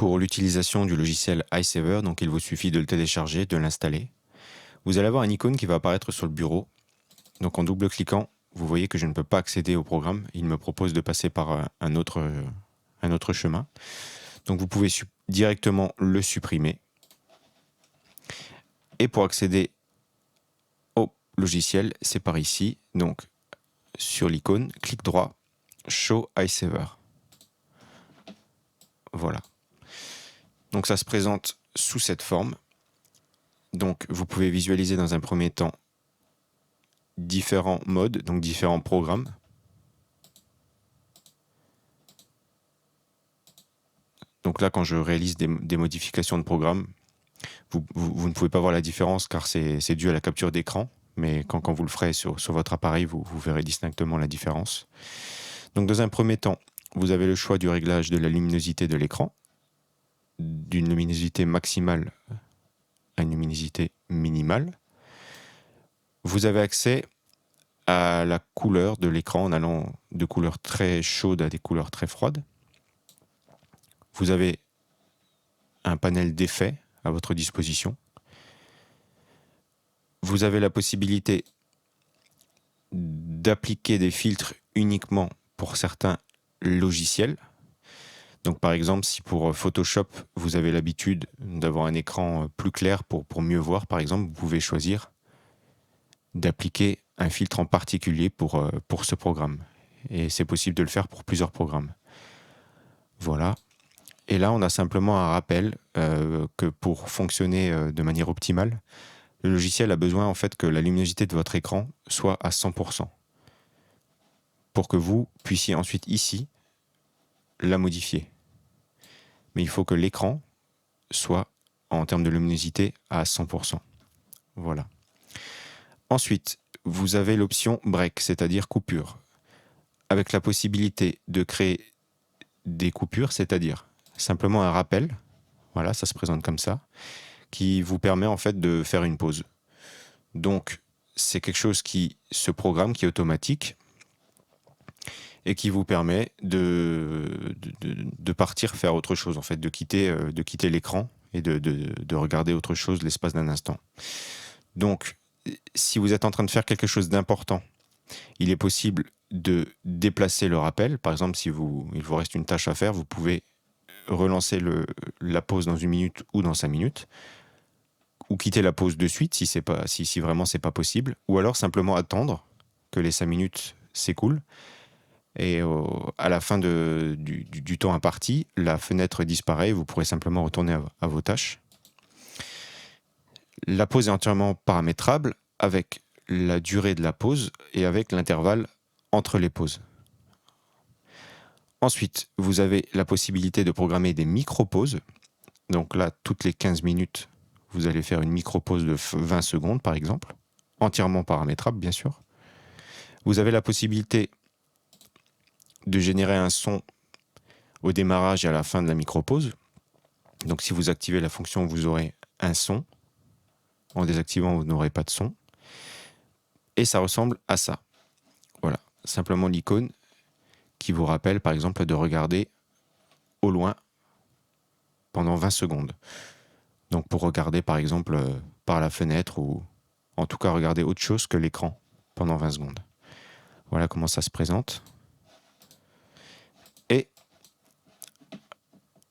pour l'utilisation du logiciel iSaver, donc il vous suffit de le télécharger, de l'installer. Vous allez avoir une icône qui va apparaître sur le bureau. Donc en double-cliquant, vous voyez que je ne peux pas accéder au programme. Il me propose de passer par un autre chemin. Donc vous pouvez directement le supprimer. Et pour accéder au logiciel, c'est par ici. Donc sur l'icône, clic droit, Show iSaver. Voilà. Donc ça se présente sous cette forme. Donc vous pouvez visualiser dans un premier temps différents modes, donc différents programmes. Donc là, quand je réalise des modifications de programme, vous ne pouvez pas voir la différence car c'est dû à la capture d'écran. Mais quand vous le ferez sur votre appareil, vous verrez distinctement la différence. Donc dans un premier temps, vous avez le choix du réglage de la luminosité de l'écran, d'une luminosité maximale à une luminosité minimale. Vous avez accès à la couleur de l'écran en allant de couleurs très chaudes à des couleurs très froides. Vous avez un panel d'effets à votre disposition. Vous avez la possibilité d'appliquer des filtres uniquement pour certains logiciels. Donc par exemple, si pour Photoshop, vous avez l'habitude d'avoir un écran plus clair pour mieux voir, par exemple, vous pouvez choisir d'appliquer un filtre en particulier pour ce programme. Et c'est possible de le faire pour plusieurs programmes. Voilà. Et là, on a simplement un rappel que pour fonctionner de manière optimale, le logiciel a besoin en fait que la luminosité de votre écran soit à 100% pour que vous puissiez ensuite ici la modifier. Mais il faut que l'écran soit en termes de luminosité à 100%. Voilà. Ensuite, vous avez l'option break, c'est-à-dire coupure, avec la possibilité de créer des coupures, c'est-à-dire simplement un rappel. Voilà, ça se présente comme ça, qui vous permet en fait de faire une pause. Donc, c'est quelque chose qui se programme, qui est automatique et qui vous permet de partir faire autre chose, en fait, de quitter l'écran et de regarder autre chose l'espace d'un instant. Donc, si vous êtes en train de faire quelque chose d'important, il est possible de déplacer le rappel. Par exemple, il vous reste une tâche à faire, vous pouvez relancer la pause dans 1 minute ou dans 5 minutes, ou quitter la pause de suite si vraiment c'est pas possible, ou alors simplement attendre que les 5 minutes s'écoulent et à la fin du temps imparti, la fenêtre disparaît et vous pourrez simplement retourner à vos tâches. La pause est entièrement paramétrable avec la durée de la pause et avec l'intervalle entre les pauses. Ensuite, vous avez la possibilité de programmer des micro-pauses. Donc là, toutes les 15 minutes, vous allez faire une micro-pause de 20 secondes, par exemple, entièrement paramétrable, bien sûr. Vous avez la possibilité de générer un son au démarrage et à la fin de la micro-pause. Donc si vous activez la fonction, vous aurez un son. En désactivant, vous n'aurez pas de son. Et ça ressemble à ça. Voilà, simplement l'icône qui vous rappelle, par exemple, de regarder au loin pendant 20 secondes. Donc pour regarder, par exemple, par la fenêtre ou en tout cas regarder autre chose que l'écran pendant 20 secondes. Voilà comment ça se présente. Et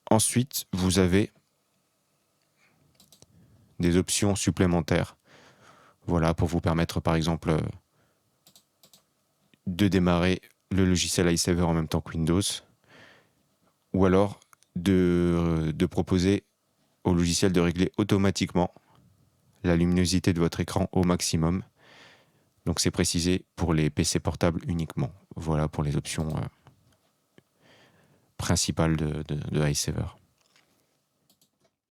ensuite, vous avez des options supplémentaires. Voilà, pour vous permettre, par exemple, de démarrer le logiciel iSaver en même temps que Windows, ou alors de proposer au logiciel de régler automatiquement la luminosité de votre écran au maximum. Donc c'est précisé pour les PC portables uniquement. Voilà pour les options principales de iSaver.